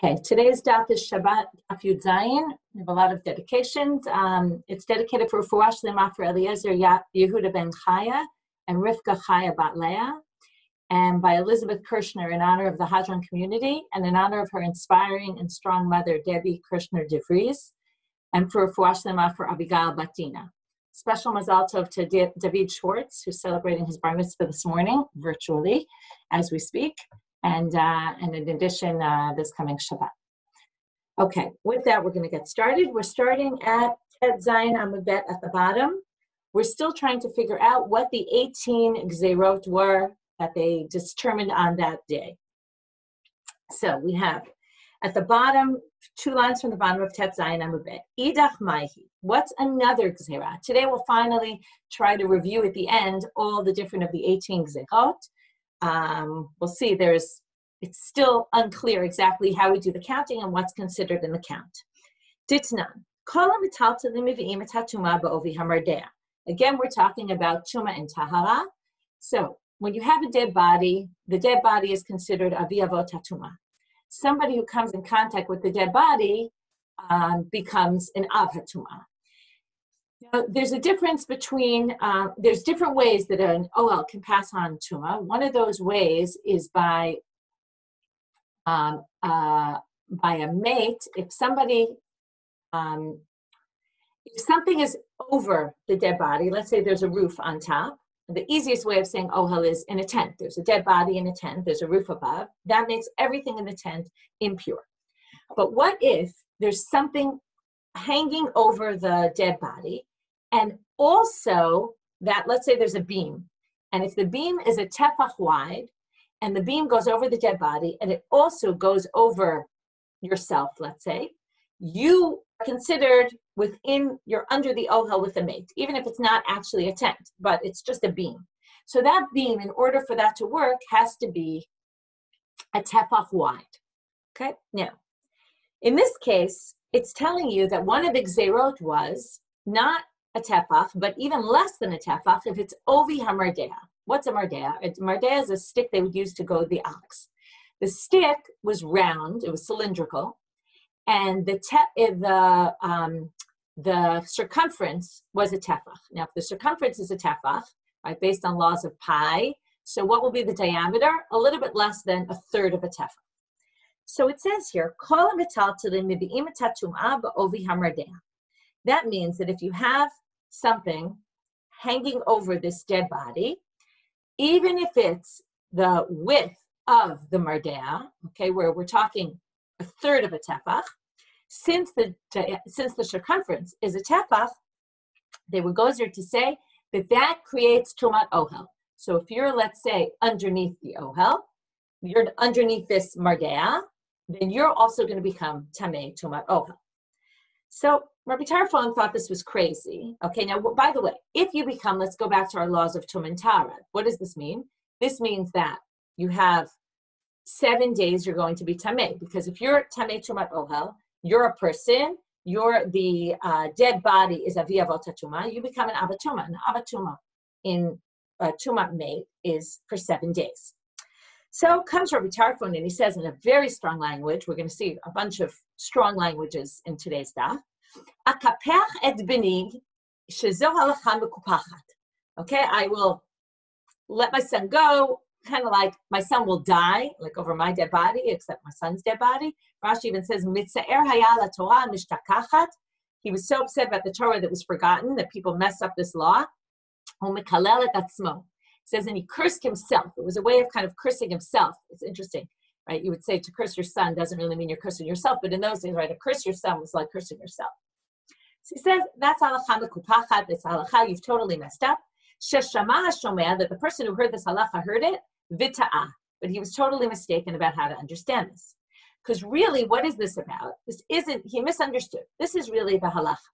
Okay, today's daf is Shabbat, Daf Yud Zayin. We have a lot of dedications. It's dedicated for Refuah Shlema for Eliezer Yehuda ben Chaya and Rivka Chaya bat Leah, and by Elizabeth Kirshner in honor of the Hadron community and in honor of her inspiring and strong mother, Debbie Kirshner de Vries, and for Refuah Shlema for Abigail Batina. Special mazal tov to David Schwartz, who's celebrating his bar mitzvah this morning, virtually, as we speak. And in addition, this coming Shabbat. Okay, with that, we're going to get started. We're starting at Ted Zayin Amud Bet at the bottom. We're still trying to figure out what the 18 gzerot were that they determined on that day. So we have at the bottom, 2 lines from the bottom of Ted Zayin Amud Bet. Idach Maihi. What's another gzerah? Today we'll finally try to review at the end all the different of the 18 gzerot. We'll see it's still unclear exactly how we do the counting and what's considered in the count. Ditnan. Again, we're talking about tuma and tahara. So when you have a dead body, the dead body is considered avi avot hatuma. Somebody who comes in contact with the dead body becomes an av hatuma. Now, there's a difference between, there's different ways that an OL can pass on tuma. One of those ways is by a mate. If something is over the dead body, let's say there's a roof on top, the easiest way of saying OL is in a tent. There's a dead body in a tent, there's a roof above. That makes everything in the tent impure. But what if there's something hanging over the dead body, and also that, let's say there's a beam, and if the beam is a tefach wide, and the beam goes over the dead body, and it also goes over yourself, let's say, you are considered you're under the ohel with the mate, even if it's not actually a tent, but it's just a beam. So that beam, in order for that to work, has to be a tefach wide. Okay, now, in this case, it's telling you that one of the gzerot was not a tefach, but even less than a tefach if it's ovi hamardea. What's a mardea? Mardea is a stick they would use to goad the ox. The stick was round, it was cylindrical, and the circumference was a tefach. Now, if the circumference is a tefach, right, based on laws of pi, so what will be the diameter? A little bit less than a third of a tefach. So it says here, that means that if you have something hanging over this dead body, even if it's the width of the mardea, okay, where we're talking a third of a tefach, since the circumference is a tefach, they would go there to say that creates tumat ohel. So if you're, let's say, underneath the ohel, you're underneath this mardea, then you're also going to become tamei tumat ohel. So Rabbi Tarfon thought this was crazy. Okay, now, by the way, if you become, let's go back to our laws of Tum and Tara. What does this mean? This means that you have 7 days you're going to be Tameh, because if you're Tameh Tumat Ohel, you're a person, the dead body is Avi Avot HaTuma, you become an Avatuma. An Avatuma in Tumat Mate is for 7 days. So comes Rabbi Tarfon and he says in a very strong language, we're going to see a bunch of strong languages in today's daf, Akapech et bini shezo halacha mekupachat. Okay, I will let my son go, kind of like my son will die, like over my dead body, except my son's dead body. Rashi even says, Mitzaer haya la Torah mishtakachat. He was so upset about the Torah that was forgotten, that people messed up this law. Umekalel et atzmo. Says, and he cursed himself. It was a way of kind of cursing himself. It's interesting, right? You would say to curse your son doesn't really mean you're cursing yourself, but in those days, right, to curse your son was like cursing yourself. So he says, that's halacha mekupachat, that's halacha, you've totally messed up. Sheshama hashomea, that the person who heard this halacha heard it, vita'ah, but he was totally mistaken about how to understand this. Because really, what is this about? This isn't, he misunderstood. This is really the halacha,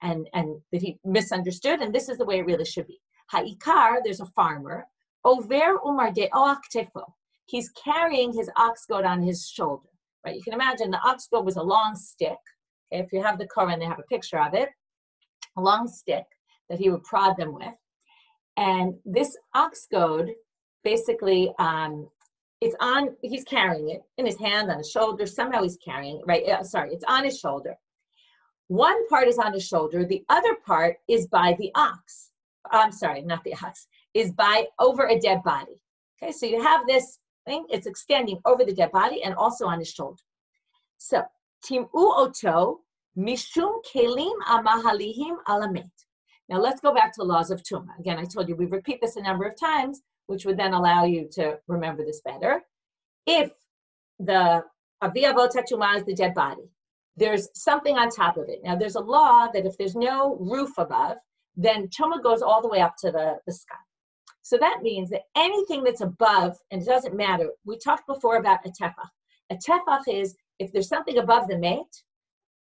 and that he misunderstood, and this is the way it really should be. Ha'ikar, there's a farmer, over umarde oach tefo. He's carrying his ox goad on his shoulder, right? You can imagine the ox goad was a long stick. Okay, if you have the Koran, they have a picture of it, a long stick that he would prod them with. And this ox goad basically he's carrying it in his hand, on his shoulder, somehow he's carrying it, right? It's on his shoulder. One part is on his shoulder, the other part is by the ox. I'm sorry, not the ox, is by over a dead body. Okay, so you have this thing, it's extending over the dead body and also on his shoulder. So, tim'u oto mishum kelim amahalihim alamet. Now let's go back to laws of Tumah. Again, I told you we repeat this a number of times, which would then allow you to remember this better. If the Avi Avot HaTumah is the dead body, there's something on top of it. Now there's a law that if there's no roof above, then Tumah goes all the way up to the sky. So that means that anything that's above, and it doesn't matter, we talked before about a tefach. A tefach is if there's something above the mate,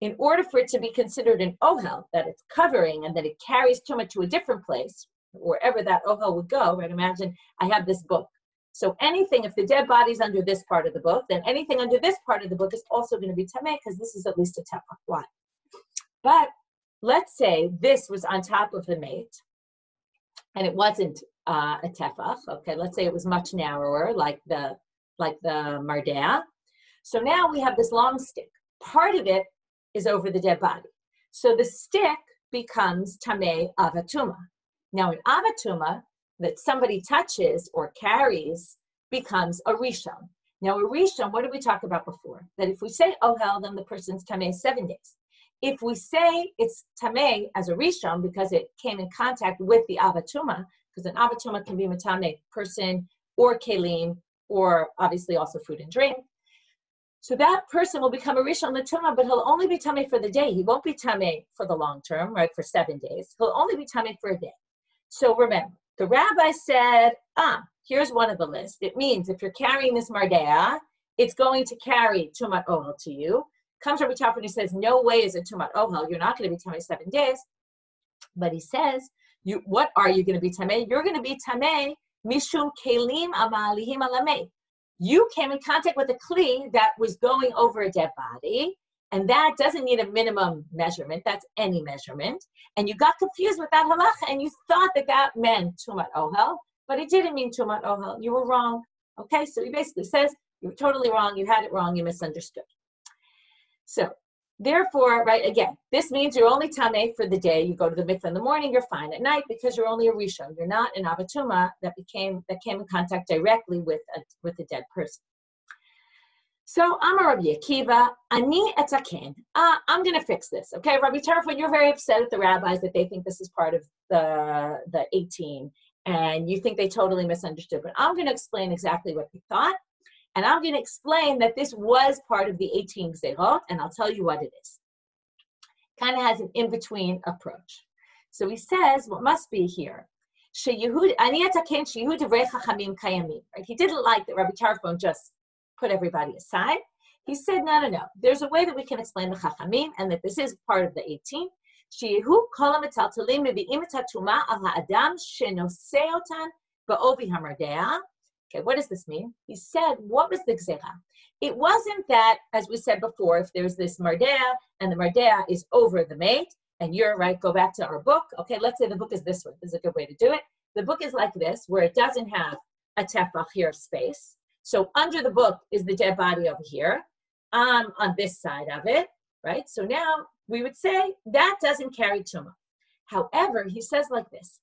in order for it to be considered an ohel, that it's covering and that it carries Tumah to a different place, wherever that ohel would go, right? Imagine I have this book. So anything, if the dead body's under this part of the book, then anything under this part of the book is also going to be tameh, because this is at least a tefach. Why? But let's say this was on top of the mate, and it wasn't a tefach. Okay, let's say it was much narrower, like the mardea. So now we have this long stick. Part of it is over the dead body. So the stick becomes tameh avatuma. Now an avatuma that somebody touches or carries becomes a rishon. Now a rishon, what did we talk about before? That if we say ohel, then the person's tameh 7 days. If we say it's tameh as a rishon because it came in contact with the avatuma, because an avatuma can be matameh person or kelim, or obviously also food and drink. So that person will become a rishon l'tumah, but he'll only be tameh for the day. He won't be tameh for the long term, right, for 7 days. He'll only be tameh for a day. So remember, the rabbi said, here's one of the list. It means if you're carrying this mardea, it's going to carry tumat ohel to you. Comes Rabbi Tarfon and he says, no way is it tumat ohel. You're not going to be tameh 7 days. But he says, what are you going to be tameh? You're going to be tameh mishum kelim amalihim alameh. You came in contact with a kli that was going over a dead body, and that doesn't need a minimum measurement. That's any measurement. And you got confused with that halacha, and you thought that that meant tumat ohel, but it didn't mean tumat ohel. You were wrong. Okay, so he basically says, you were totally wrong, you had it wrong, you misunderstood. So, therefore, right, again, this means you're only tameh for the day. You go to the mikveh in the morning, you're fine at night because you're only a rishon. You're not an avatuma that came in contact directly with a dead person. So, Amar Rabbi Akiva, ani etaken. I'm going to fix this. Okay, Rabbi Tarfon, you're very upset at the rabbis that they think this is part of the 18, and you think they totally misunderstood. But I'm going to explain exactly what they thought. And I'm going to explain that this was part of the 18 gzerot, and I'll tell you what it is. Kind of has an in-between approach. So he says, what must be here, right? He didn't like that Rabbi Tarfon just put everybody aside. He said, no. There's a way that we can explain the chachamim, and that this is part of the 18. Okay, what does this mean? He said, what was the gzera? It wasn't that, as we said before, if there's this mardea and the mardea is over the mate, and you're right, go back to our book. Okay, let's say the book is this one. This is a good way to do it. The book is like this, where it doesn't have a tefach here space. So under the book is the dead body over here, on this side of it, right? So now we would say that doesn't carry tumah. However, he says like this.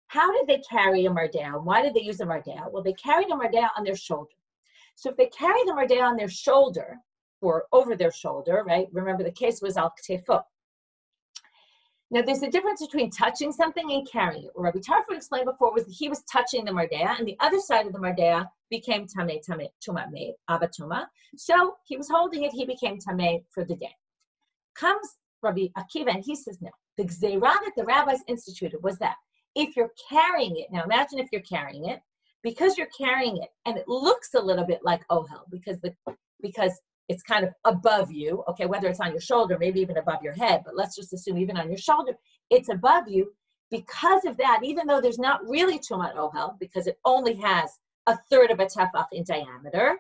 How did they carry a mardea? Why did they use a mardea? Well, they carried a mardea on their shoulder. So if they carry the mardea on their shoulder, or over their shoulder, right? Remember the case was al ktefo. Now there's a difference between touching something and carrying it. What Rabbi Tarfon explained before was that he was touching the mardea, and the other side of the mardea became tameh, tumat made, abatuma. So he was holding it, he became tameh for the day. Comes Rabbi Akiva, and he says, no. The gzeirah that the rabbis instituted was that if you're carrying it, now imagine if you're carrying it, because you're carrying it, and it looks a little bit like ohel, because it's kind of above you, okay, whether it's on your shoulder, maybe even above your head, but let's just assume even on your shoulder, it's above you. Because of that, even though there's not really tumat ohel, because it only has a third of a tefach in diameter,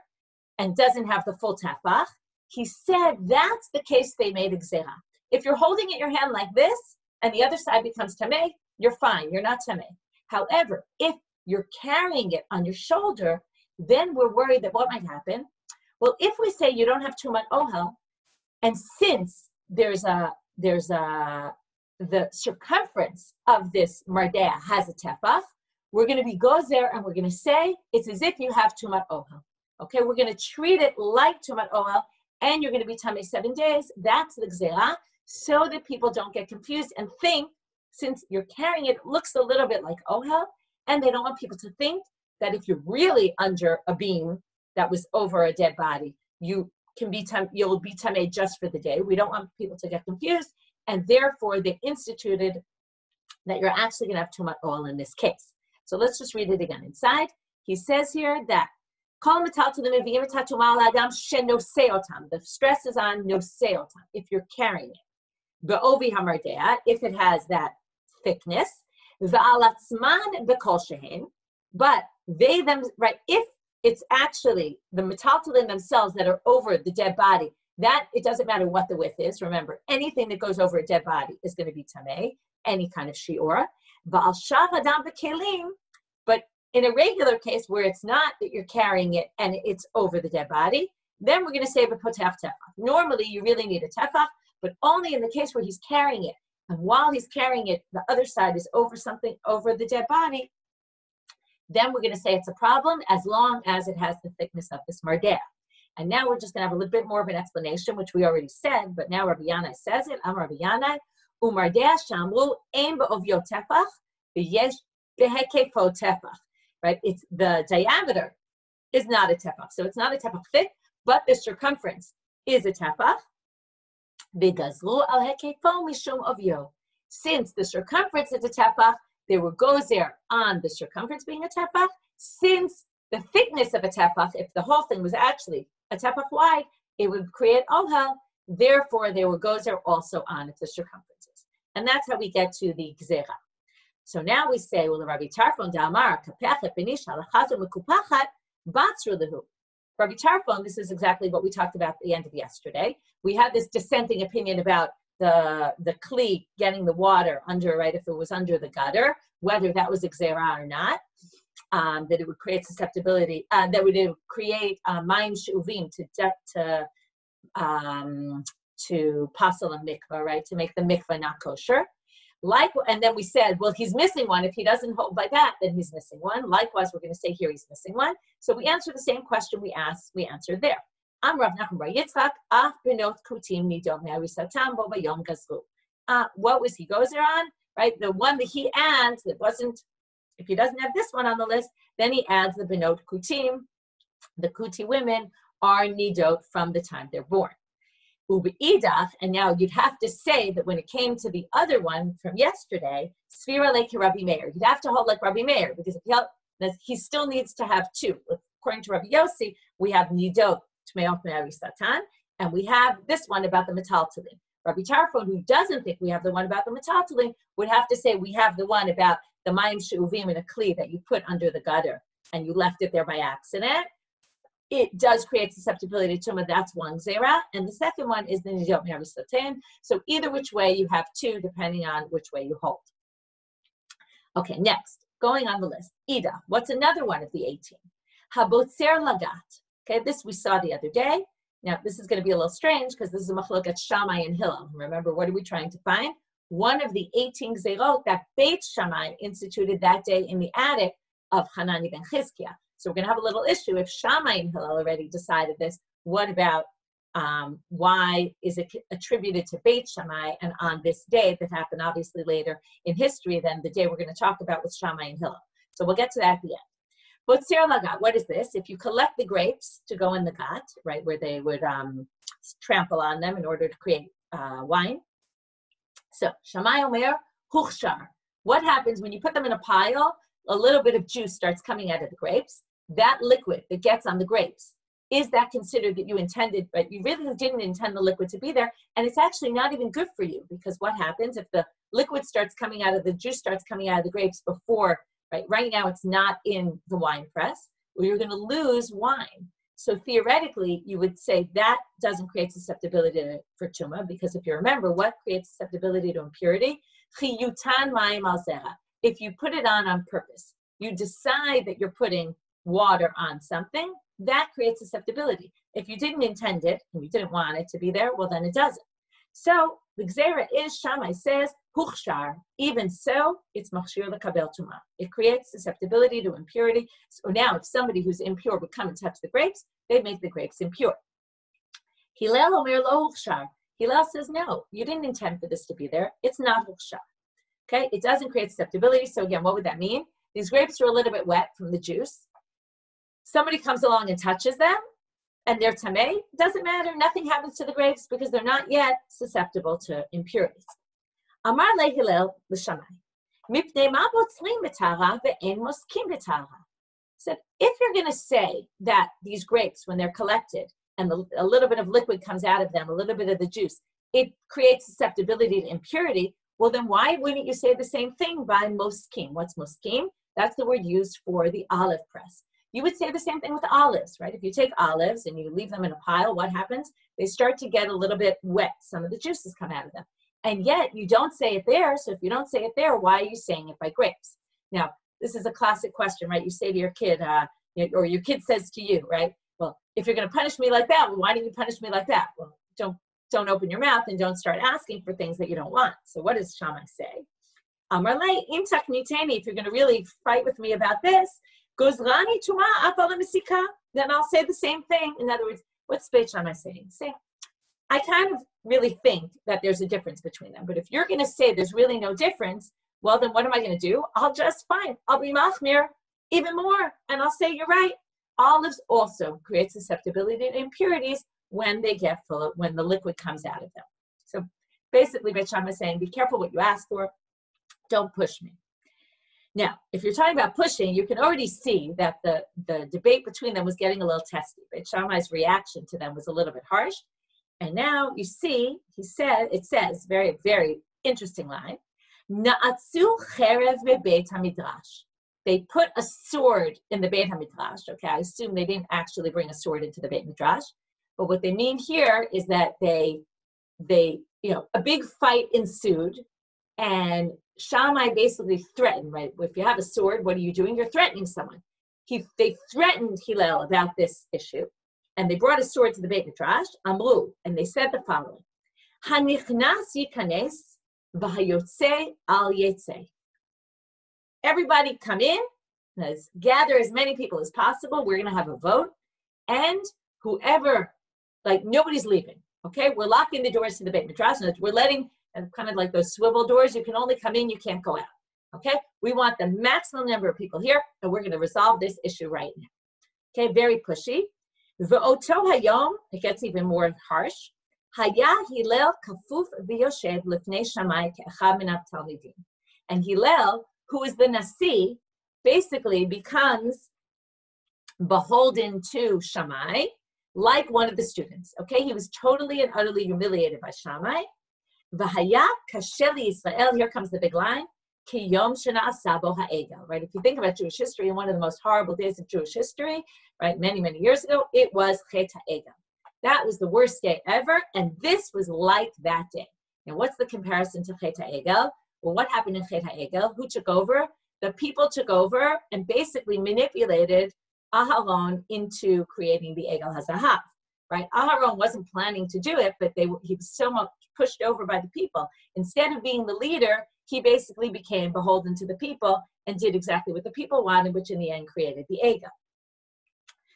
and doesn't have the full tefach, he said that's the case they made a gzera. If you're holding it in your hand like this, and the other side becomes tameh, you're fine, you're not tameh. However, if you're carrying it on your shoulder, then we're worried that what might happen? Well, if we say you don't have tumat ohel, and since the circumference of this mardea has a tefach, we're going to be gozer and we're going to say it's as if you have tumat ohel. Okay, we're going to treat it like tumat ohel, and you're going to be tamei 7 days. That's the gzera, so that people don't get confused and think, since you're carrying it, it looks a little bit like ohel, and they don't want people to think that if you're really under a beam that was over a dead body, you'll be tamei just for the day. We don't want people to get confused, and therefore they instituted that you're actually going to have tumat ohel in this case. So let's just read it again. Inside, he says here that the stress is on noseotam, if you're carrying it. Be'ovi hamardea, if it has that thickness. Va'alatzman b'kol shehin, but they them, right, if it's actually the metaltalin themselves that are over the dead body, that it doesn't matter what the width is. Remember, anything that goes over a dead body is going to be tamei, any kind of shi'or. Va'al shav adam b'kelim, but in a regular case where it's not that you're carrying it and it's over the dead body, then we're going to say b'potech tefach. Normally, you really need a tefach, but only in the case where he's carrying it. And while he's carrying it, the other side is over something, over the dead body, then we're going to say it's a problem as long as it has the thickness of this mardea. And now we're just going to have a little bit more of an explanation, which we already said, but now Rabbi Yanai says it. Rabbi Yanai, umardea shamru ein ba'ovyo tefach, v'yesh behekefo tefach. Right? It's the diameter is not a tefach. So it's not a tefach thick, but the circumference is a tefach. V'gazru al hekefo mishum ovyo. Since the circumference is a tefach, there were gozer on the circumference being a tefach. Since the thickness of a tefach, if the whole thing was actually a tefach wide, it would create ohel. Therefore, there were gozer also on the circumferences. And that's how we get to the gzera. So now we say, well, Rabbi Tarfon da'amar kapechet b'nish halachazu mekupachat batzru lehu. Rabbi Tarfon, this is exactly what we talked about at the end of yesterday. We had this dissenting opinion about the kli getting the water under, right, if it was under the gutter, whether that was a gzera or not, that it would create susceptibility, that would create mayim she'uvim to pasal a mikvah, right, to make the mikvah not kosher. And then we said, well, he's missing one. If he doesn't hold by that, then he's missing one. Likewise, we're going to say here he's missing one. So we answer the same question we answered there. What was he gozer on? Right, the one that he adds that wasn't. If he doesn't have this one on the list, then he adds the benot kutim. The kuti women are nidot from the time they're born. Ubeidach, and now you'd have to say that when it came to the other one from yesterday, Sfira like Rabbi Meir, you'd have to hold like Rabbi Meir, because if he still needs to have two. According to Rabbi Yossi, we have nidot tmeot me'ari satan, and we have this one about the metaltalin. Rabbi Tarfon, who doesn't think we have the one about the metaltalin, would have to say we have the one about the mayim she'uvim in a kli that you put under the gutter and you left it there by accident. It does create susceptibility to tumah. That's one zera, and the second one is the nidot me'ari satan. So either which way you have two, depending on which way you hold. Okay, next, going on the list, Ida. What's another one of the 18? Habotzer lagat. Okay, this we saw the other day. Now, this is going to be a little strange because this is a machloket Shammai and Hillel. Remember, what are we trying to find? One of the 18 zerot that Beit Shammai instituted that day in the attic of Hanani ben Chizkiah. So we're going to have a little issue. If Shammai and Hillel already decided this, what about why is it attributed to Beit Shammai and on this day that happened obviously later in history than the day we're going to talk about with Shammai and Hillel? So we'll get to that at the end. Botzer lagat, what is this? If you collect the grapes to go in the gat, right, where they would trample on them in order to create wine. So, Shammai Omer, Huchshar. What happens when you put them in a pile? A little bit of juice starts coming out of the grapes. That liquid that gets on the grapes, is that considered that you intended, but you really didn't intend the liquid to be there? And it's actually not even good for you, because what happens if the liquid starts coming out of the juice starts coming out of the grapes before, right now it's not in the wine press, well, you're going to lose wine. So theoretically, you would say that doesn't create susceptibility for tumah, because if you remember, what creates susceptibility to impurity? Chiyutan mayim al zera. If you put it on purpose, you decide that you're putting water on something, that creates susceptibility. If you didn't intend it and you didn't want it to be there, well, then it doesn't. So the Gzeira is, Shammai says, Huchshar, even so, it's machshir lekabel tumah. It creates susceptibility to impurity. So now if somebody who's impure would come and touch the grapes, they make the grapes impure. Hillel omer lo huchshar. Hillel says, no, you didn't intend for this to be there. It's not huchshar. Okay, it doesn't create susceptibility. So again, what would that mean? These grapes are a little bit wet from the juice. Somebody comes along and touches them, and they're tamei. Doesn't matter. Nothing happens to the grapes because they're not yet susceptible to impurities. Amar le Hillel l'Shammai, mipnei ma botzlim b'tara ve'en moskim b'tara. Said, if you're going to say that these grapes, when they're collected, and a little bit of liquid comes out of them, a little bit of the juice, it creates susceptibility to impurity, well, then why wouldn't you say the same thing by moskim? What's moskim? That's the word used for the olive press. You would say the same thing with olives, right? If you take olives and you leave them in a pile, what happens? They start to get a little bit wet. Some of the juices come out of them. And yet you don't say it there. So if you don't say it there, why are you saying it by grapes? Now, this is a classic question, right? You say to your kid, or your kid says to you, right? Well, if you're going to punish me like that, well, why don't you punish me like that? Well, don't open your mouth and don't start asking for things that you don't want. So what does Shammai say? Amarle im takmiteni, if you're going to really fight with me about this, gozrani tuma apala mesika, then I'll say the same thing. In other words, what's Beit Shammai saying? Say, I kind of really think that there's a difference between them. But if you're going to say there's really no difference, well, then what am I going to do? I'll be machmir even more, and I'll say you're right. Olives also create susceptibility to impurities when they get full, when the liquid comes out of them. So basically, Beit Shammai is saying, be careful what you ask for. Don't push me. Now, if you're talking about pushing, you can already see that the debate between them was getting a little testy. Beit Shammai's reaction to them was a little bit harsh. And now you see, it says, very, very interesting line, Na'atzu cherev bebeit hamidrash. They put a sword in the Beit HaMidrash. Okay, I assume they didn't actually bring a sword into the Beit Midrash. But what they mean here is that they, a big fight ensued, and Shammai basically threatened, right? If you have a sword, what are you doing? You're threatening someone. They threatened Hillel about this issue, and they brought a sword to the Beit Midrash, Amru, and they said the following, Hanichnas yikanes v'hayotze al yetze. Everybody come in, gather as many people as possible. We're going to have a vote, and whoever, nobody's leaving, okay? We're locking the doors to the Beit Midrash, and we're letting, kind of like those swivel doors, you can only come in, you can't go out, okay? We want the maximum number of people here, and we're going to resolve this issue right now, okay? Very pushy. V'oto hayom, it gets even more harsh. Haya Hillel kafuf v'yoshev lifnei Shammai ke'echad min ha'talmidim. And Hillel, who is the Nasi, basically becomes beholden to Shammai, like one of the students. Okay, he was totally and utterly humiliated by Shammai. V'haya kasher Yisrael, here comes the big line, ki yom shena'asa bo ha'egel, right? If you think about Jewish history, and one of the most horrible days of Jewish history, right, many, many years ago, it was Chet ha'egel. That was the worst day ever, and this was like that day. Now, what's the comparison to Chet ha'egel? Well, what happened in Chet ha'egel? Who took over? The people took over and basically manipulated Aharon into creating the Egel HaZahav, right? Aharon wasn't planning to do it, but he was so much pushed over by the people. Instead of being the leader, he basically became beholden to the people and did exactly what the people wanted, which in the end created the Egel.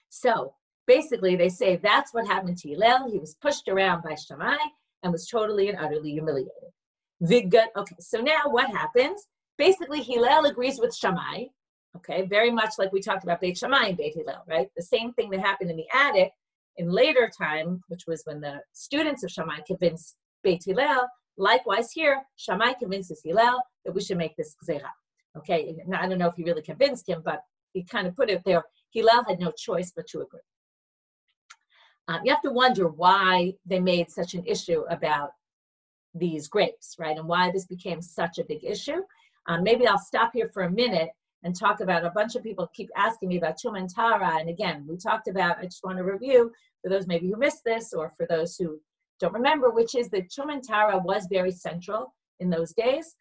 So basically, they say that's what happened to Hillel. He was pushed around by Shammai and was totally and utterly humiliated. Okay, so now what happens? Basically, Hillel agrees with Shammai, okay, very much like we talked about Beit Shammai and Beit Hillel, right? The same thing that happened in the attic in later time, which was when the students of Shammai convinced Beit Hillel. Likewise here, Shammai convinces Hillel that we should make this gzeira. Okay, now I don't know if he really convinced him, but he kind of put it there. Hillel had no choice but to agree. You have to wonder why they made such an issue about these grapes, right? And why this became such a big issue. Maybe I'll stop here for a minute and talk about, a bunch of people keep asking me about Tum and Tara. And again, we talked about, I just want to review for those maybe who missed this or for those who don't remember, which is that Tum and Tara was very central in those days.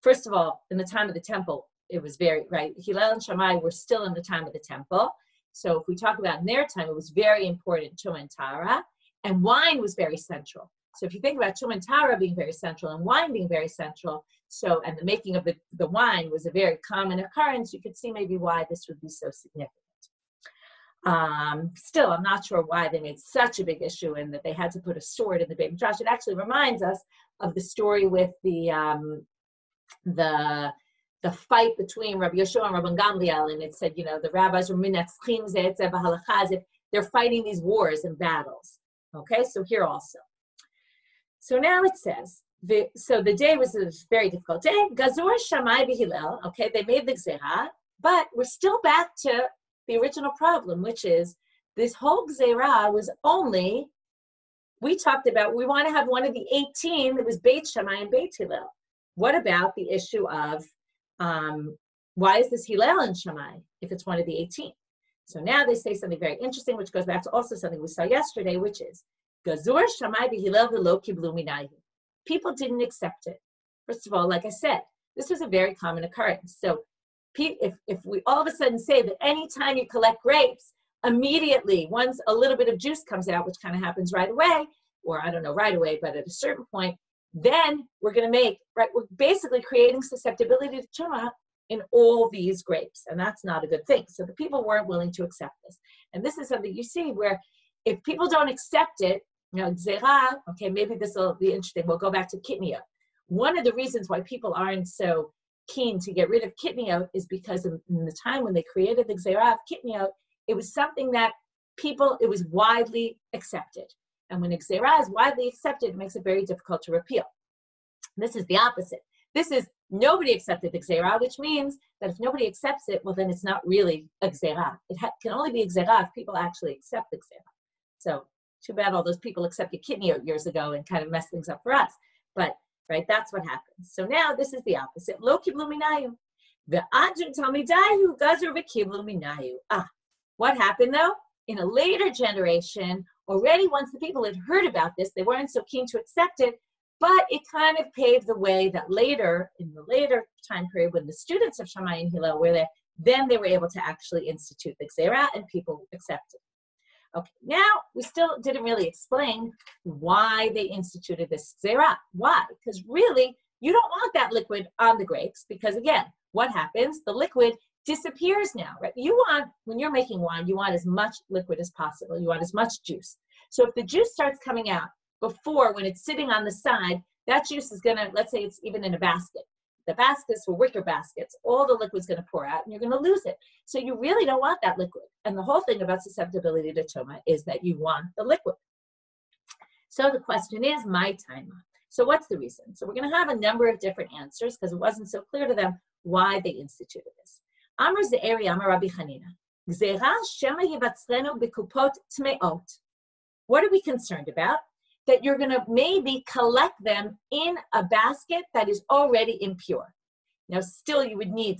First of all, in the time of the temple, it was very, right, Hillel and Shammai were still in the time of the temple. So if we talk about in their time, it was very important, Tumah and Tara, and wine was very central. So if you think about Tumah and Tara being very central and wine being very central, so, and the making of the wine was a very common occurrence, you could see maybe why this would be so significant. Still, I'm not sure why they made such a big issue and that they had to put a sword in the Beit Midrash. It actually reminds us of the story with the fight between Rabbi Yeshua and Rabbi Gamliel, and it said, the rabbis were minatzchim ze et ze b'halacha, as if they're fighting these wars and battles. Okay, so here also. So now it says, so the day was a very difficult day. Gazur Shammai v'Hillel. Okay, they made the gzera, but we're still back to the original problem, which is this whole gzera was only, we talked about, we want to have one of the 18 that was Beit Shammai and Beit Hillel. What about the issue of why is this Hillel and Shammai if it's one of the 18? So now they say something very interesting, which goes back to also something we saw yesterday, which is Gazur Shammai v'Hillel v'lo kiblu minayu. People didn't accept it. First of all, like I said, this was a very common occurrence. So if we all of a sudden say that anytime you collect grapes, immediately, once a little bit of juice comes out, which kind of happens right away, or I don't know right away, but at a certain point, then we're going to make, right, we're basically creating susceptibility to tumah in all these grapes, and that's not a good thing. So the people weren't willing to accept this. And this is something you see where if people don't accept it, gzera, okay, maybe this will be interesting. We'll go back to kitniyot. One of the reasons why people aren't so keen to get rid of kitniyot is because in the time when they created the gzera of kitniyot, it was something that it was widely accepted. And when a gzera is widely accepted, it makes it very difficult to repeal. This is the opposite. This is nobody accepted the gzera, which means that if nobody accepts it, well, then it's not really a gzera. It can only be a gzera if people actually accept the gzera. So too bad all those people accepted kitniyot years ago and kind of messed things up for us. But, right, that's what happens. So now this is the opposite. Lo kiblu minayu. Ve'adjun talmidayu gazur v'kiblu minayu. What happened though? In a later generation, already once the people had heard about this, they weren't so keen to accept it, but it kind of paved the way that later, in the later time period when the students of Shammai and Hillel were there, then they were able to actually institute the gzera and people accepted. Okay, now we still didn't really explain why they instituted this gzera. Why? Because really, you don't want that liquid on the grapes because again, what happens? The liquid disappears now, right? You want, when you're making wine, you want as much liquid as possible. You want as much juice. So if the juice starts coming out before, when it's sitting on the side, that juice is gonna, let's say it's even in a basket. The baskets were wicker baskets. All the liquid's gonna pour out and you're gonna lose it. So you really don't want that liquid. And the whole thing about susceptibility to tumah is that you want the liquid. So the question is, my time. So what's the reason? So we're gonna have a number of different answers because it wasn't so clear to them why they instituted this. Amar Ze'eri, Amar Rabbi Chanina. Gzera shema yivatzrenu b'kupot tmeot. What are we concerned about? That you're going to maybe collect them in a basket that is already impure. Now, still, you would need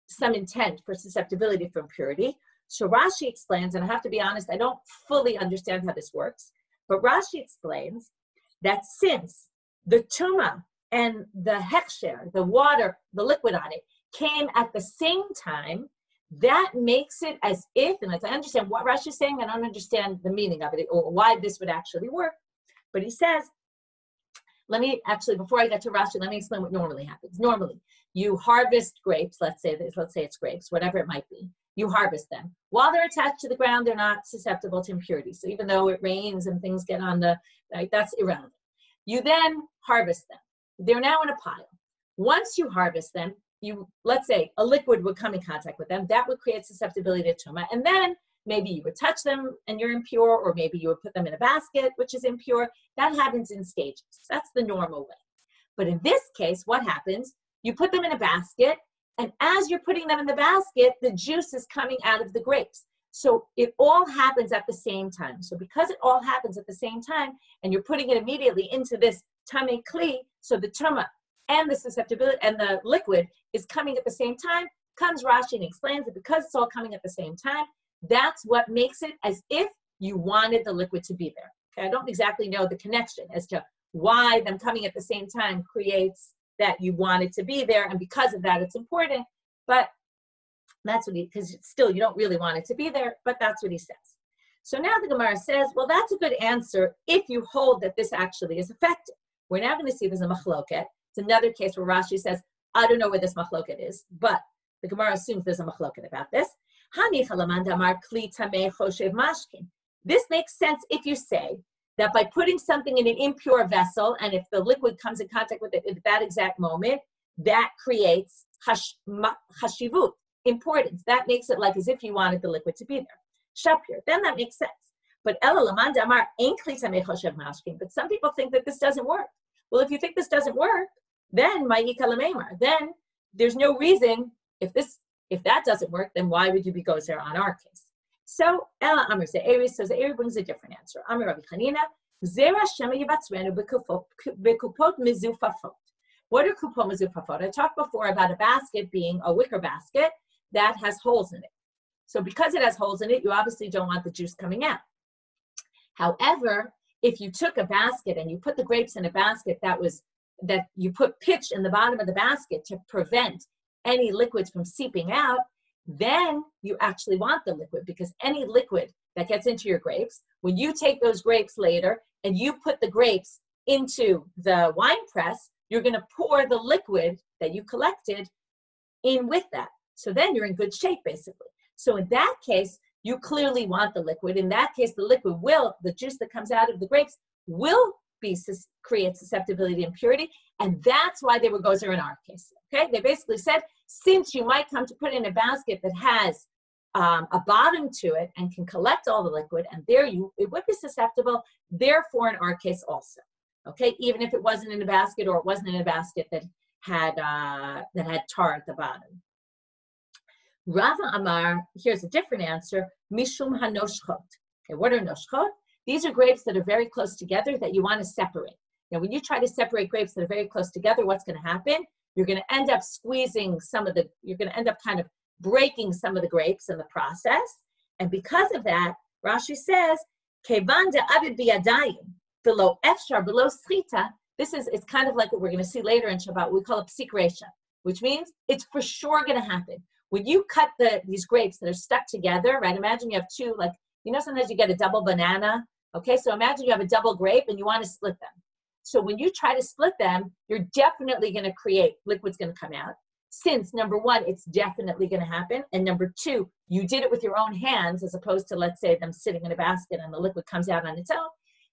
some intent for susceptibility for impurity. So Rashi explains, and I have to be honest, I don't fully understand how this works, but Rashi explains that since the tumah and the hechsher, the water, the liquid on it, came at the same time, that makes it as if, and as I understand what Rashi is saying, I don't understand the meaning of it or why this would actually work. But he says, let me actually, before I get to Rashi, let me explain what normally happens. Normally, you harvest grapes, let's say it's grapes, whatever it might be. You harvest them. While they're attached to the ground, they're not susceptible to impurity. So even though it rains and things get on the, right, that's irrelevant. You then harvest them. They're now in a pile. Once you harvest them, let's say a liquid would come in contact with them, that would create susceptibility to tumah, and then maybe you would touch them and you're impure, or maybe you would put them in a basket, which is impure. That happens in stages. That's the normal way. But in this case, what happens? You put them in a basket, and as you're putting them in the basket, the juice is coming out of the grapes. So it all happens at the same time. So because it all happens at the same time, and you're putting it immediately into this tamei kli, so the tumah and the susceptibility and the liquid is coming at the same time, comes Rashi and explains that because it's all coming at the same time, that's what makes it as if you wanted the liquid to be there. Okay, I don't exactly know the connection as to why them coming at the same time creates that you want it to be there, and because of that, it's important. But that's what because still you don't really want it to be there, but that's what he says. So now the Gemara says, well, that's a good answer if you hold that this actually is effective. We're now going to see there's a machloket. It's another case where Rashi says, I don't know where this machloket is, but the Gemara assumes there's a machloket about this. This makes sense if you say that by putting something in an impure vessel, and if the liquid comes in contact with it at that exact moment, that creates hashivut, importance. That makes it like as if you wanted the liquid to be there. Shapir, then that makes sense. But but some people think that this doesn't work. Well, if you think this doesn't work, then then there's no reason if that doesn't work, then why would you be gozer on our case? So Ella Amr Ze'eri, so Ze'eri brings a different answer. Amr Rabbi Chanina, Zera Shema Yibatzrenu Bekupot Mizufafot. What are kupot mizufafot? I talked before about a basket being a wicker basket that has holes in it. So because it has holes in it, you obviously don't want the juice coming out. However, if you took a basket and you put the grapes in a basket that you put pitch in the bottom of the basket to prevent any liquids from seeping out, then you actually want the liquid, because any liquid that gets into your grapes, when you take those grapes later and you put the grapes into the wine press, you're going to pour the liquid that you collected in with that. So then you're in good shape, basically. So in that case, you clearly want the liquid. In that case, the juice that comes out of the grapes will create susceptibility and impurity. And that's why they were gozer in our case. Okay, they basically said, since you might come to put in a basket that has a bottom to it and can collect all the liquid, and it would be susceptible, therefore in our case also. Okay, even if it wasn't in a basket or it wasn't in a basket that had tar at the bottom. Rava Amar, here's a different answer, Mishum hanoshchot. Okay, what are noshchot? These are grapes that are very close together that you want to separate. Now, when you try to separate grapes that are very close together, what's going to happen? You're going to end up you're going to end up kind of breaking some of the grapes in the process. And because of that, Rashi says, Kevan de'avid biyadayim, below efshar, below schita. It's kind of like what we're going to see later in Shabbat. We call it psik resha, which means it's for sure going to happen. When you cut these grapes that are stuck together, right? Imagine you have two, sometimes you get a double banana. Okay, so imagine you have a double grape and you want to split them. So when you try to split them, you're definitely going to create, liquid's going to come out. Since, number one, it's definitely going to happen. And number two, you did it with your own hands as opposed to, let's say, them sitting in a basket and the liquid comes out on its own.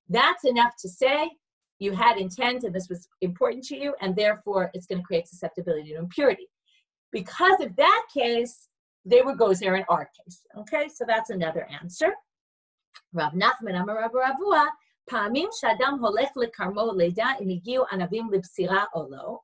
That's enough to say you had intent and this was important to you, and therefore it's going to create susceptibility to impurity. Because of that case, they were gozer in our case. Okay, so that's another answer. Rav Nachman Amar Rav Ravua, Pa'amim shadam holech lekarmo leda im higiu anavim libsira o lo.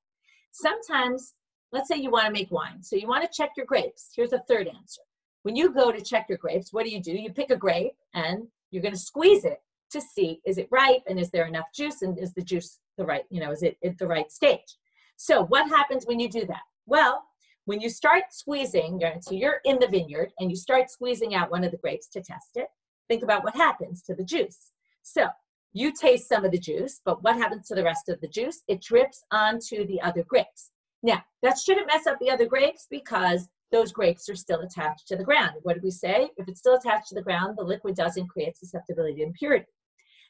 Sometimes, let's say you want to make wine, so you want to check your grapes. Here's a third answer. When you go to check your grapes, what do? You pick a grape and you're going to squeeze it to see, is it ripe and is there enough juice and is the juice the right, is it at the right stage? So what happens when you do that? Well, when you start squeezing, so you're in the vineyard and you start squeezing out one of the grapes to test it, think about what happens to the juice. So you taste some of the juice, but what happens to the rest of the juice? It drips onto the other grapes. Now, that shouldn't mess up the other grapes because those grapes are still attached to the ground. What did we say? If it's still attached to the ground, the liquid doesn't create susceptibility to impurity.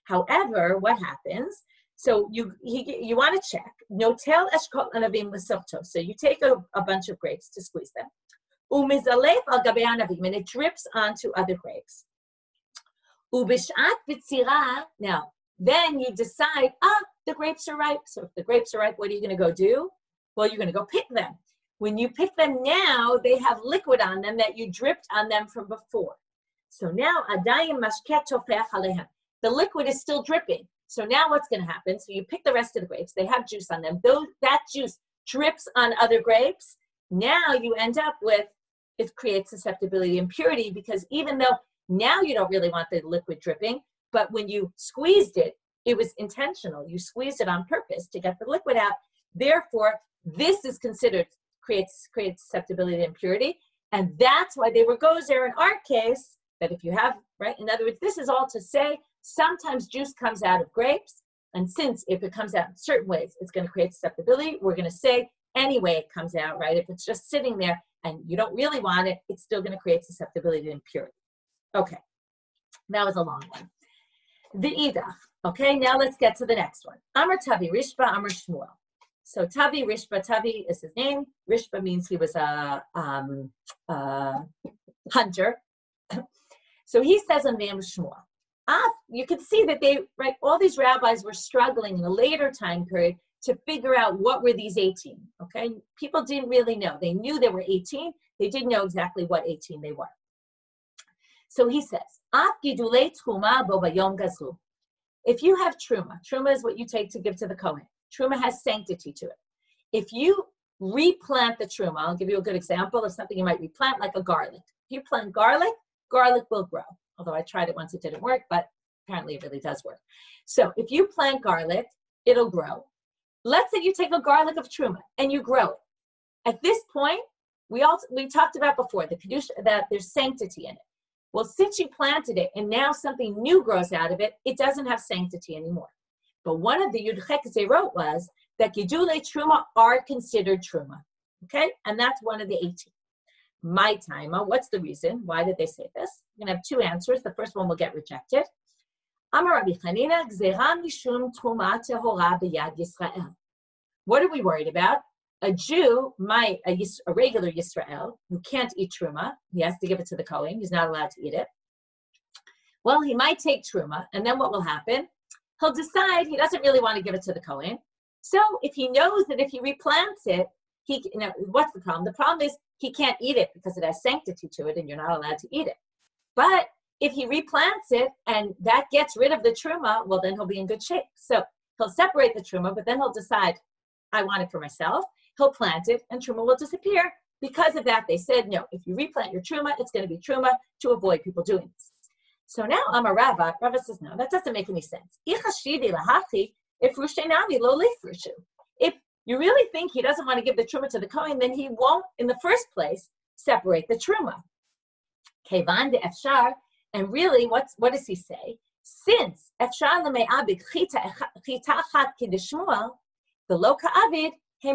However, what happens? So you want to check. Notel eshkol anavim l'softo. So you take a bunch of grapes to squeeze them. Umizalef al gabe anavim, and it drips onto other grapes. Ubishat b'tzira. Now, then you decide, the grapes are ripe. So if the grapes are ripe, what are you going to go do? Well, you're going to go pick them. When you pick them now, they have liquid on them that you dripped on them from before. So now, adayim mashket tofech alehem. The liquid is still dripping. So now what's going to happen? So you pick the rest of the grapes. They have juice on them. That juice drips on other grapes. Now you end up with, it creates susceptibility to impurity, because even though now you don't really want the liquid dripping, but when you squeezed it, it was intentional. You squeezed it on purpose to get the liquid out. Therefore, this is considered creates susceptibility to impurity. And that's why they were gozer in our case, that if you have, right? In other words, this is all to say, sometimes juice comes out of grapes. And since if it comes out in certain ways, it's going to create susceptibility, we're going to say any way it comes out, right? If it's just sitting there and you don't really want it, it's still going to create susceptibility to impurity. Okay, that was a long one. The idach. Okay, now let's get to the next one. Amar Tavi Rishba, Amar Shmuel. So Tavi Rishba, Tavi is his name. Rishba means he was a hunter. So he says on the name of Shmuel. You can see that all these rabbis were struggling in a later time period to figure out what were these 18. Okay, people didn't really know. They knew there were 18. They didn't know exactly what 18 they were. So he says, if you have truma is what you take to give to the Kohen. Truma has sanctity to it. If you replant the truma, I'll give you a good example of something you might replant, like a garlic. If you plant garlic will grow. Although I tried it once, it didn't work, but apparently it really does work. So if you plant garlic, it'll grow. Let's say you take a garlic of truma and you grow it. At this point, we talked about before, the kedusha, that there's sanctity in it. Well, since you planted it and now something new grows out of it, it doesn't have sanctity anymore. But one of the Yudchek Zerot was that Gidulei Truma are considered Truma. Okay? And that's one of the 18. My time, what's the reason? Why did they say this? We're going to have two answers. The first one will get rejected. Amar Rabbi Chanina, Gzera Mishum Truma Tehora B'Yad Yisrael. What are we worried about? A Jew, a regular Yisrael, who can't eat Truma, he has to give it to the Kohen, he's not allowed to eat it. Well, he might take Truma, and then what will happen? He'll decide he doesn't really want to give it to the Kohen. So if he knows that if he replants it, what's the problem? The problem is he can't eat it because it has sanctity to it, and you're not allowed to eat it. But if he replants it, and that gets rid of the Truma, well, then he'll be in good shape. So he'll separate the Truma, but then he'll decide, I want it for myself. He'll plant it, and Truma will disappear. Because of that, they said, no, if you replant your Truma, it's going to be Truma to avoid people doing this. So now Amar Rava says, no, that doesn't make any sense. If you really think he doesn't want to give the Truma to the Kohen, then he won't, in the first place, separate the Truma. Kevan de Efshar, and really, what does he say? Since Efshar leme'abik chita achat kideshmuel, the lo ka'avid, if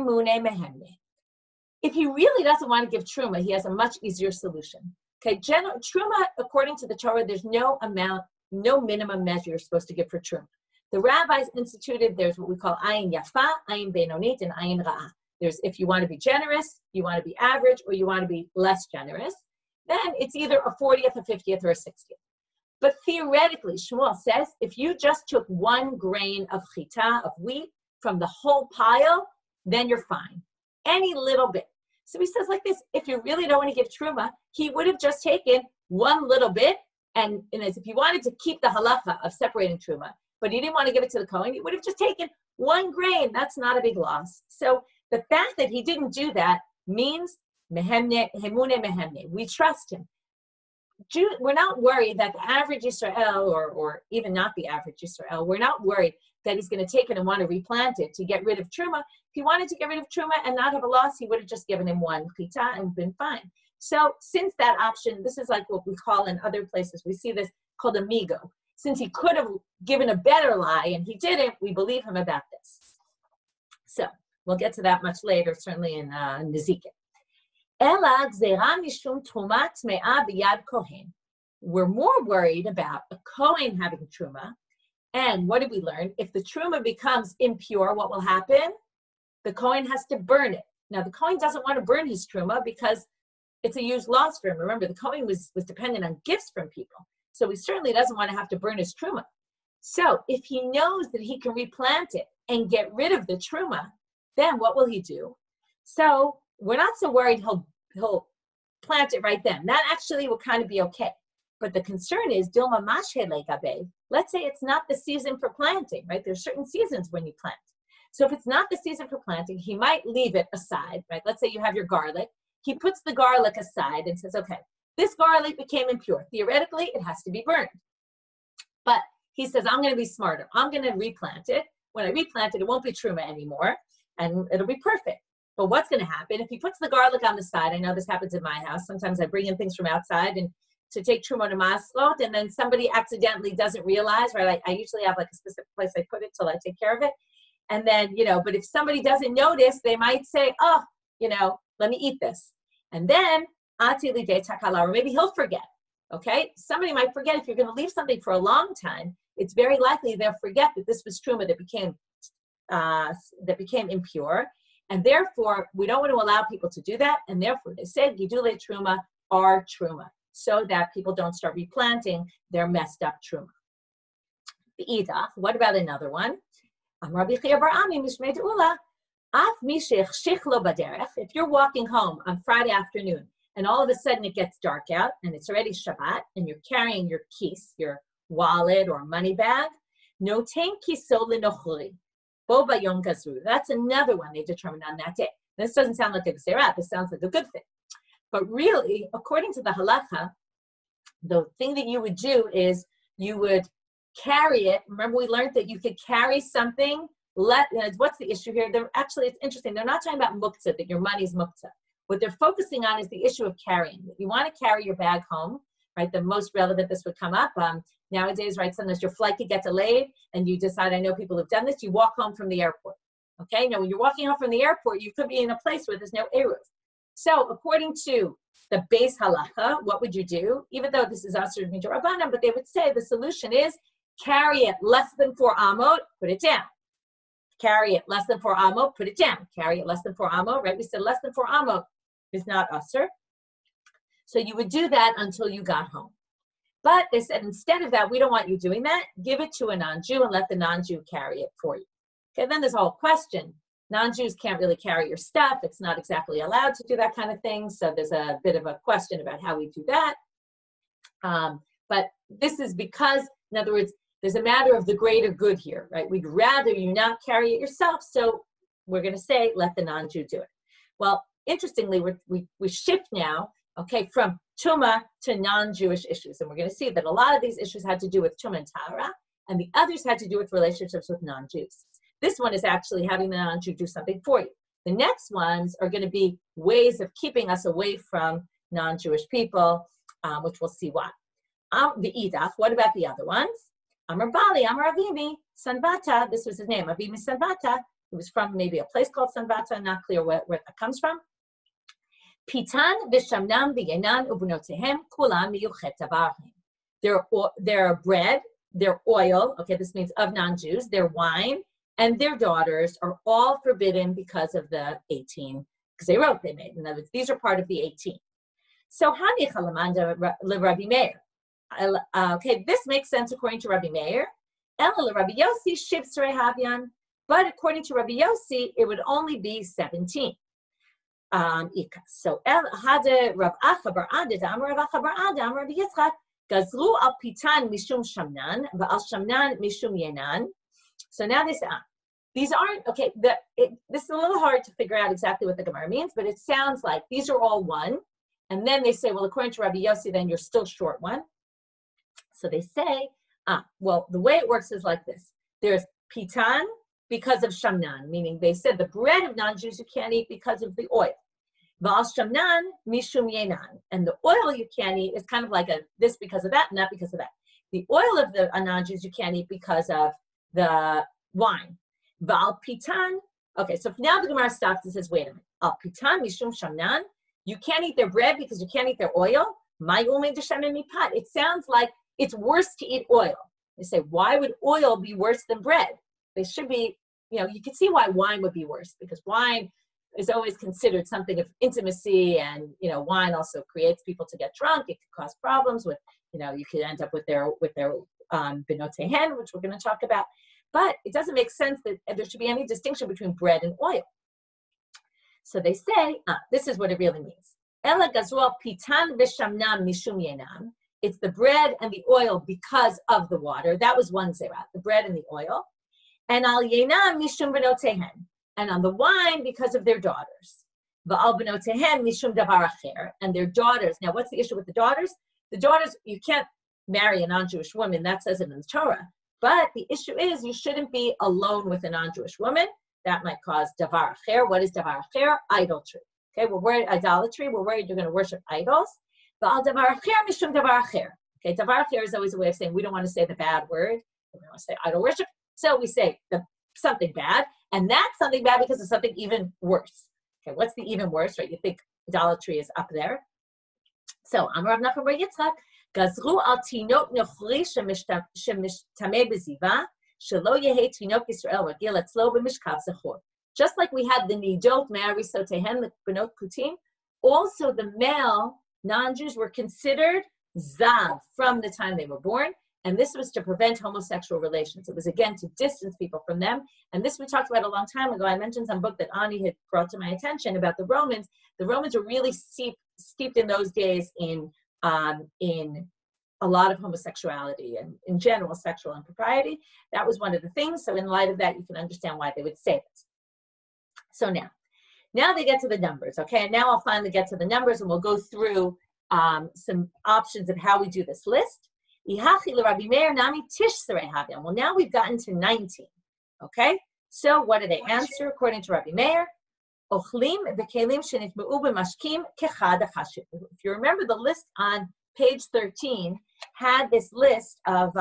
he really doesn't want to give Truma, he has a much easier solution. Okay, Truma, according to the Torah, there's no minimum measure you're supposed to give for Truma. The rabbis instituted, there's what we call ayin yafa, ayin benonit, and ayin ra'ah. There's if you want to be generous, you want to be average, or you want to be less generous, then it's either a 40th, a 50th, or a 60th. But theoretically, Shmuel says, if you just took 1 grain of chita, of wheat, from the whole pile, then you're fine. Any little bit. So he says like this, if you really don't want to give Truma, he would have just taken 1 little bit, and as if he wanted to keep the halacha of separating Truma, but he didn't want to give it to the Kohen, he would have just taken 1 grain. That's not a big loss. So the fact that he didn't do that means mehemne, hemune mehemne. We trust him. We're not worried that the average Yisrael, or even not the average Yisrael, we're not worried that he's going to take it and want to replant it to get rid of Truma. If he wanted to get rid of Truma and not have a loss, he would have just given him 1 chita and been fine. So since that option, this is like what we call in other places, we see this called amigo. Since he could have given a better lie and he didn't, we believe him about this. So we'll get to that much later, certainly in Nezikin. We're more worried about a Kohen having Truma. And what did we learn? If the Truma becomes impure, what will happen? The Kohen has to burn it. Now, the Kohen doesn't want to burn his Truma because it's a huge loss for him. Remember, the Kohen was dependent on gifts from people. So he certainly doesn't want to have to burn his Truma. So if he knows that he can replant it and get rid of the Truma, then what will he do? So we're not so worried he'll plant it right then. That actually will kind of be okay. But the concern is, Dilma Mashe Legabe. Let's say it's not the season for planting, right? There's certain seasons when you plant. So if it's not the season for planting, he might leave it aside, right? Let's say you have your garlic. He puts the garlic aside and says, okay, this garlic became impure. Theoretically, it has to be burned. But he says, I'm going to be smarter. I'm going to replant it. When I replant it, it won't be Truma anymore, and it'll be perfect. But what's going to happen if he puts the garlic on the side? I know this happens in my house. Sometimes I bring in things from outside and to take Truma to Maslot, and then somebody accidentally doesn't realize, right? I usually have like a specific place I put it till I take care of it. And then, but if somebody doesn't notice, they might say, oh, let me eat this. And then, or maybe he'll forget. Okay, somebody might forget. If you're going to leave something for a long time, it's very likely they'll forget that this was truma that became impure, and therefore we don't want to allow people to do that. And therefore, they said gidule truma are truma, so that people don't start replanting their messed up truma. Be'idach, what about another one? If you're walking home on Friday afternoon and all of a sudden it gets dark out and it's already Shabbat and you're carrying your kis, your wallet or money bag, noten kiso lenochri, bo bayom gazru. That's another one they determined on that day. This doesn't sound like a gzerat. This sounds like a good thing. But really, according to the halacha, the thing that you would do is you would carry it. Remember, we learned that you could carry something. What's the issue here? Actually, it's interesting. They're not talking about muktzah, that your money's muktzah. What they're focusing on is the issue of carrying. You want to carry your bag home, right? The most relevant this would come up. Nowadays, right, sometimes your flight could get delayed and you decide, I know people have done this, you walk home from the airport. Okay, now when you're walking home from the airport, you could be in a place where there's no eruv. So according to the base halacha, what would you do? Even though this is asur midrabanan, but they would say the solution is carry it less than 4 amot, put it down. Carry it less than 4 amot, put it down. Carry it less than 4 amot, right? We said less than 4 amot is not asur. So you would do that until you got home. But they said instead of that, we don't want you doing that. Give it to a non-Jew and let the non-Jew carry it for you. Okay, then there's a whole question. Non-Jews can't really carry your stuff. It's not exactly allowed to do that kind of thing. So there's a bit of a question about how we do that. But this is because, in other words, there's a matter of the greater good here, right? We'd rather you not carry it yourself. So we're going to say, let the non-Jew do it. Well, interestingly, we shift now, okay, from Tuma to non-Jewish issues. And we're going to see that a lot of these issues had to do with Tuma and Tahara, and the others had to do with relationships with non-Jews. This one is actually having the non-Jew do something for you. The next ones are going to be ways of keeping us away from non-Jewish people, which we'll see why. The Idach, what about the other ones? Amar Bali, Amar Avimi, Sanvata, this was his name, Avimi Sanvata. It was from maybe a place called Sanvata, not clear where that comes from. Pitan v'shamnam v'yenan ubunotehem kulam miyuchet tavarhim. Their bread, their oil, okay, this means of non-Jews, their wine, and their daughters are all forbidden because of the 18 gzerot they made. In other words, these are part of the 18. So, Hani chalamanda Rabbi Meir. Okay, this makes sense according to Rabbi Meir. Ela Rabbi Yossi shiv srei havyan. But according to Rabbi Yossi, it would only be 17. So, El Hade Rav Acha bar Ade, Amar Rav Acha bar Ade, Amar Rabbi Yitzchak, Gazru al Pitan mishum shamnan, va'al shamnan mishum yenan. So now they say, these aren't, okay, this is a little hard to figure out exactly what the Gemara means, but it sounds like these are all one. And then they say, well, according to Rabbi Yossi, then you're still short one. So they say, well, the way it works is like this. There's Pitan because of Shamnan, meaning they said the bread of non-Jews you can't eat because of the oil. Va'al Shamnan mishum yenan. And the oil you can't eat is kind of like this because of that, not because of that. The oil of the non-Jews you can't eat because of the wine. Va'al Pitan. Okay, so now the Gemara stops and says, wait a minute. Al Pitan mishum Shamnan. You can't eat their bread because you can't eat their oil. It sounds like it's worse to eat oil. They say, why would oil be worse than bread? They should be, you can see why wine would be worse, because wine is always considered something of intimacy, and, wine also creates people to get drunk. It could cause problems with, you could end up with their benotehen, which we're going to talk about. But it doesn't make sense that there should be any distinction between bread and oil. So they say, this is what it really means. Ela gazrual pitan v'shamnam mishum yenam. It's the bread and the oil because of the water. That was one zerat, the bread and the oil. And al yenam mishum benotehen. And on the wine because of their daughters. Va'al benotehen mishum davar acher. And their daughters. Now, what's the issue with the daughters? The daughters, you can't marry a non-Jewish woman. That says it in the Torah. But the issue is you shouldn't be alone with a non-Jewish woman. That might cause davar acher. What is davar acher? Idolatry. Okay, we're worried idolatry. We're worried you're going to worship idols. Va'al davar acher mishum davar acher. Okay, davar acher is always a way of saying we don't want to say the bad word. We don't want to say idol worship. So we say something bad, and that's something bad because of something even worse. Okay, what's the even worse, right? You think idolatry is up there. So, Amar Rav Nachman bar Yitzchak, Gazru al tinok nochri shemishtame beziva, shelo yehe tinok Yisrael ragil etzlo b'mishkav zechor. Just like we had the nidot me'arisotehen, the benot kutim, also the male non-Jews were considered zav from the time they were born, and this was to prevent homosexual relations. It was, again, to distance people from them, and this we talked about a long time ago. I mentioned some book that Ani had brought to my attention about the Romans. The Romans were really steeped in those days in a lot of homosexuality and, in general, sexual impropriety. That was one of the things, so in light of that, you can understand why they would say this. So now they get to the numbers, okay? And now I'll finally get to the numbers, and we'll go through some options of how we do this list. Well, now we've gotten to 19, okay? So what do they answer according to Rabbi Meir? If you remember, the list on page 13 had this list of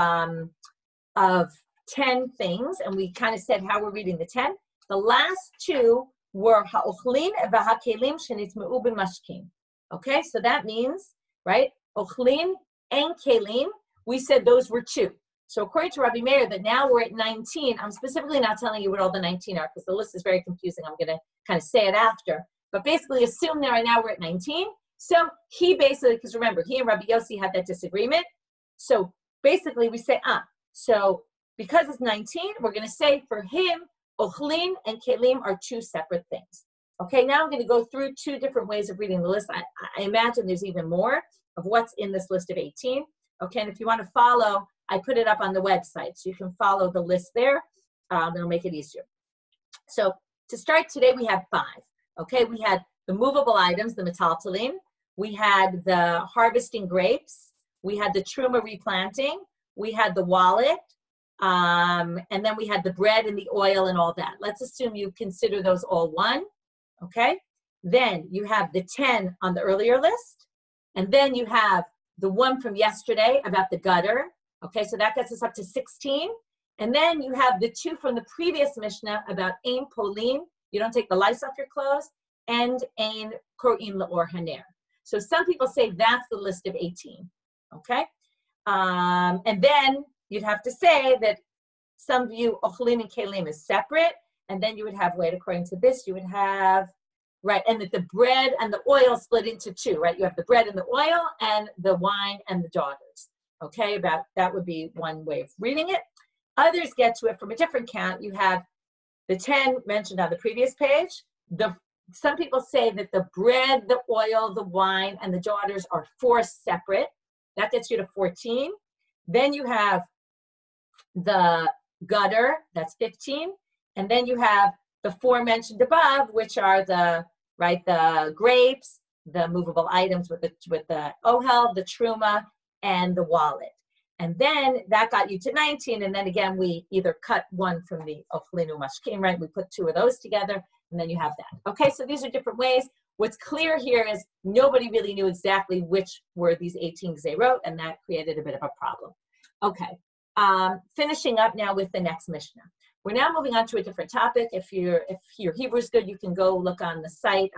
10 things, and we kind of said how we're reading the 10. The last two were ha'ochlin v'ha'kelim shenitmeu b'mashkim. Okay, so that means, right, ochlin and kelim, we said those were 2. So according to Rabbi Meir, that now we're at 19. I'm specifically not telling you what all the 19 are because the list is very confusing. I'm going to kind of say it after. But basically, assume that right now we're at 19. So he basically, because remember, he and Rabbi Yossi had that disagreement. So basically, we say, so because it's 19, we're going to say for him, ochlin and kelim are 2 separate things. Okay, now I'm going to go through 2 different ways of reading the list. I imagine there's even more of what's in this list of 18. Okay, and if you want to follow, I put it up on the website, so you can follow the list there. It'll make it easier. So to start today, we have 5. Okay, we had the movable items, the metaltalin. We had the harvesting grapes. We had the truma replanting. We had the wallet. And then we had the bread and the oil and all that. Let's assume you consider those all 1. Okay, then you have the 10 on the earlier list. And then you have the 1 from yesterday about the gutter. Okay, so that gets us up to 16. And then you have the 2 from the previous Mishnah about ein polin, you don't take the lice off your clothes, and ein kro'im le'or haner. So some people say that's the list of 18. Okay, and then you'd have to say that some view ochlin and kelim is separate, and then you would have, wait, according to this, you would have, right, and that the bread and the oil split into 2, right? You have the bread and the oil and the wine and the daughters. Okay, that would be one way of reading it. Others get to it from a different count. You have the 10 mentioned on the previous page. Some people say that the bread, the oil, the wine, and the daughters are 4 separate. That gets you to 14. Then you have the gutter, that's 15. And then you have the 4 mentioned above, which are the grapes, the movable items with the ohel, the truma, and the wallet. And then that got you to 19. And then again, we either cut 1 from the ochlinu mashkim, right? We put 2 of those together, and then you have that. Okay, so these are different ways. What's clear here is nobody really knew exactly which were these 18 gzeirot, and that created a bit of a problem. Okay, finishing up now with the next Mishnah. We're now moving on to a different topic. If your Hebrew's good, you can go look on the site.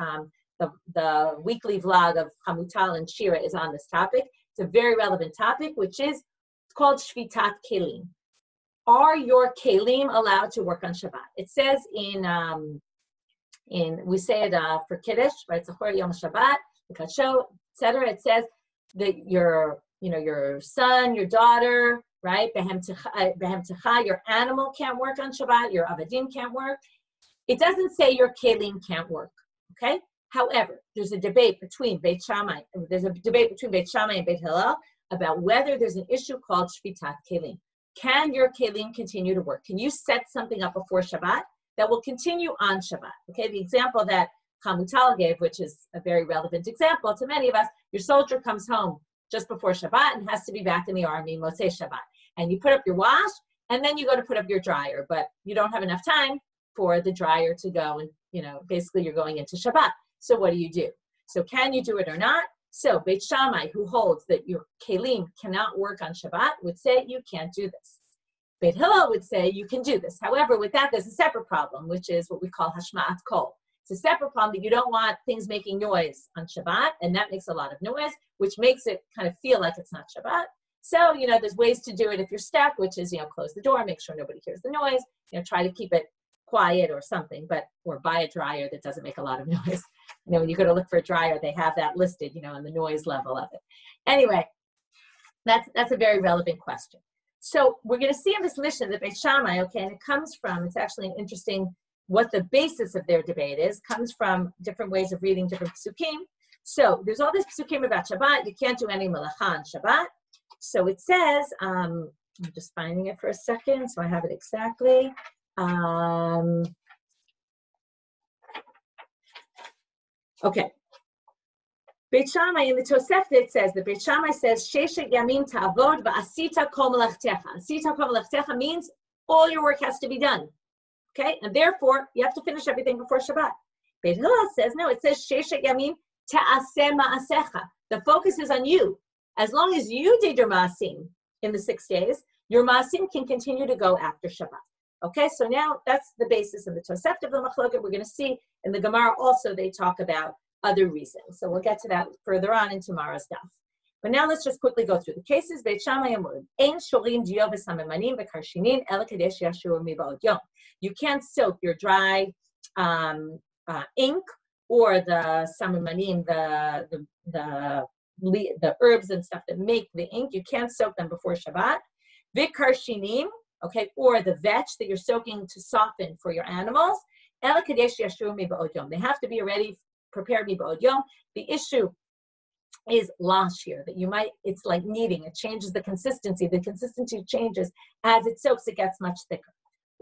The weekly vlog of Hamutal and Shira is on this topic. It's a very relevant topic, which is called Shvitat Kelim. Are your Kelim allowed to work on Shabbat? It says we say it for Kiddush, right? Zachor Yom Shabbat, the Kadsho, etc. It says that your son, your daughter, right? Behem techa, your animal can't work on Shabbat, your avadim can't work. It doesn't say your kelim can't work, okay? However, there's a debate between Beit Shammai and Beit Hillel about whether there's an issue called Shvitat Kelim. Can your kelim continue to work? Can you set something up before Shabbat that will continue on Shabbat? Okay, the example that Hamutal gave, which is a very relevant example to many of us, your soldier comes home just before Shabbat and has to be back in the army, Motzei Shabbat. And you put up your wash, and then you go to put up your dryer, but you don't have enough time for the dryer to go, and basically you're going into Shabbat. So what do you do? So can you do it or not? So Beit Shammai, who holds that your kelim cannot work on Shabbat, would say you can't do this. Beit Hillel would say you can do this. However, with that, there's a separate problem, which is what we call hashma'at kol. It's a separate problem that you don't want things making noise on Shabbat, and that makes a lot of noise, which makes it kind of feel like it's not Shabbat. So, there's ways to do it if you're stuck, which is, close the door, make sure nobody hears the noise, try to keep it quiet or something, or buy a dryer that doesn't make a lot of noise. When you go to look for a dryer, they have that listed, and the noise level of it. Anyway, that's a very relevant question. So we're going to see in this Mishnah the Beit Shammai, okay, and it comes from, it's actually an interesting, what the basis of their debate is, comes from different ways of reading different psukim. So there's all this psukim about Shabbat. You can't do any melacha on Shabbat. So it says, I'm just finding it for a second, so I have it exactly. Okay. Beit Shammai in the Tosefta, it says, the Beit Shammai says, Sheshet yamim ta'avod va'asita kol melachtecha. Asita kol melachtecha means all your work has to be done. Okay? And therefore, you have to finish everything before Shabbat. Beit Hillel says, no, it says, Sheshet yamim ta'aseh ma'asecha. The focus is on you. As long as you did your ma'asim in the 6 days, your ma'asim can continue to go after Shabbat. Okay, so now that's the basis of the Tosefta of the Machloket. We're going to see in the Gemara also they talk about other reasons. So we'll get to that further on in tomorrow's daf. But now let's just quickly go through the cases. Beit Shammai amud, ein shorim diyo v'samemanim v'karshinin ela kadesh yashur miba'od yom. You can't soak your dry ink or the samemanim, the herbs and stuff that make the ink. You can't soak them before Shabbat. V'karshinim, okay, or the vetch that you're soaking to soften for your animals. Ela kadesh yashur miba'od yom. They have to be already prepared miba'od yom. The issue is lash here, that you might, it's like kneading, it changes the consistency changes as it soaks, it gets much thicker.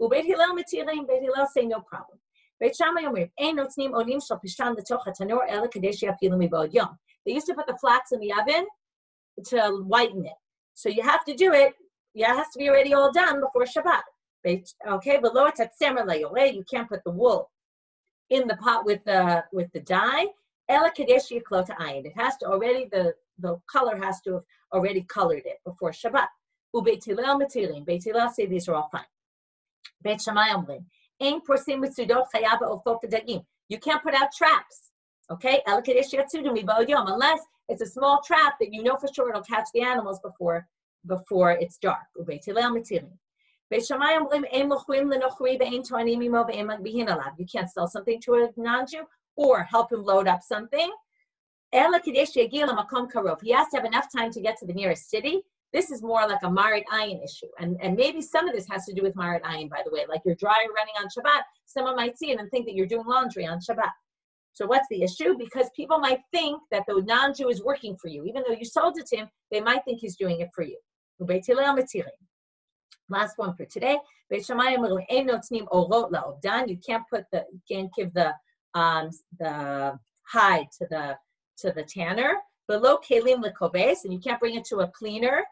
Ubeit Hillel matirim, Beit Hillel say no problem. Beit Shammai omer, ein notnim olim shel pishan letoch hatanor ela kadesh yafilu miba'od yom. They used to put the flax in the oven to whiten it. So you have to do it, it has to be already all done before Shabbat. Okay, below it's at semer le'yoreh, you can't put the wool in the pot with the dye. Ela kadesh yiklo ta'ayin. It has to already, the color has to have already colored it before Shabbat. Ubeit Hillel matirim. Beit Hillel say these are all fine. Beit Shammai omrim, ein porsim mitzudot chayav va'ofot v'dagim. You can't put out traps. Okay, ela kadesh yatzudu miba'od yom, unless it's a small trap that you know for sure it'll catch the animals before it's dark. Ubeit Hillel matirim. Beit Shammai omrim, ein mochrim lenochri ve'ein toanim imo ve'ein magbihin alav. You can't sell something to a non-Jew or help him load up something. Ela kadesh yagil makom karov. He has to have enough time to get to the nearest city. This is more like a marit ayin issue. And maybe some of this has to do with marit ayin, by the way. Like your dryer running on Shabbat, someone might see it and think that you're doing laundry on Shabbat. So what's the issue? Because people might think that the non-Jew is working for you. Even though you sold it to him, they might think he's doing it for you. Ubeit Hillel matirim. Last one for today. Beit Shammai omrim, ein notnim orot la'ovdan. You can't give the hide to the tanner. Below kelim lekoves, and you can't bring it to a cleaner.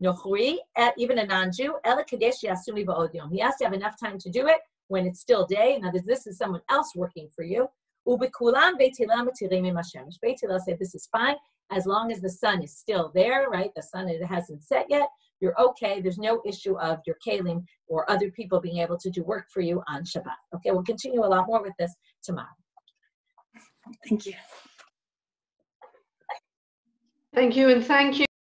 Nochri, even a non-Jew. Ela kadesh yasumi ba'od yom. He has to have enough time to do it when it's still day. In other words, this is someone else working for you. Ubekulam Beit Hillel matirim im hashemesh. Beit Hillel said this is fine as long as the sun is still there, right? The sun hasn't set yet. You're okay. There's no issue of your kelim or other people being able to do work for you on Shabbat. Okay, we'll continue a lot more with this tomorrow. Thank you. Thank you, and thank you.